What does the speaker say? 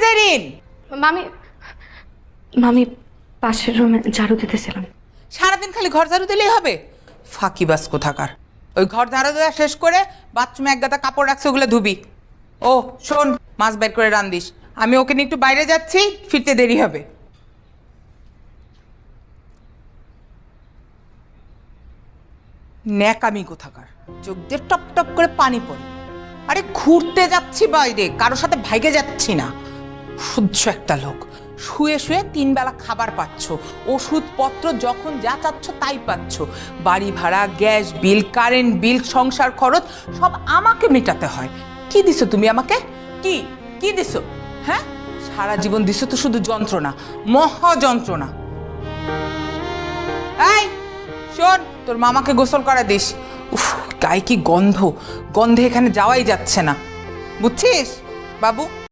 জেরিন? মামি মামি পাশের রুমে ঝাড়ু দিতেছিলাম। সারাদিন খালি ঘর ঝাড়ু দিলেই হবে? ফাঁকিবাজ কোথাকার। ওই ঘর ঝাড়ু দেওয়া শেষ করে বাথরুমে এক গাদা কাপড় রাখছে, ওগুলো ধুবি। ও শোন, মাছ বের করে রান্দিস, আমি ওকে নিয়ে একটু বাইরে যাচ্ছি, ফিরতে দেরি হবে। ন্যাকামি কোথাকার, চোখ দিয়ে টপ টপ করে পানি পড়ে। আরে ঘুরতে যাচ্ছি বাইরে, কারোর সাথে ভাইগে যাচ্ছি না। সহ্য একটা লোক, শুয়ে শুয়ে 3 বেলা খাবার পাচ্ছ, ওষুধপত্র যখন যা চাচ্ছ তাই পাচ্ছ, বাড়ি ভাড়া, গ্যাস বিল, কারেন্ট বিল, সংসার খরচ সব আমাকে মেটাতে হয়। কি দিছো তুমি আমাকে? কি কি দিছো? হ্যাঁ, সারা জীবন দিছো তো শুধু যন্ত্রণা, মহা যন্ত্রণা। এই শোন, তোর মামাকে গোসল করা দিস। উফ, গায়ে কি গন্ধ, গন্ধে এখানে যাওয়াই যাচ্ছে না, বুঝছিস বাবু?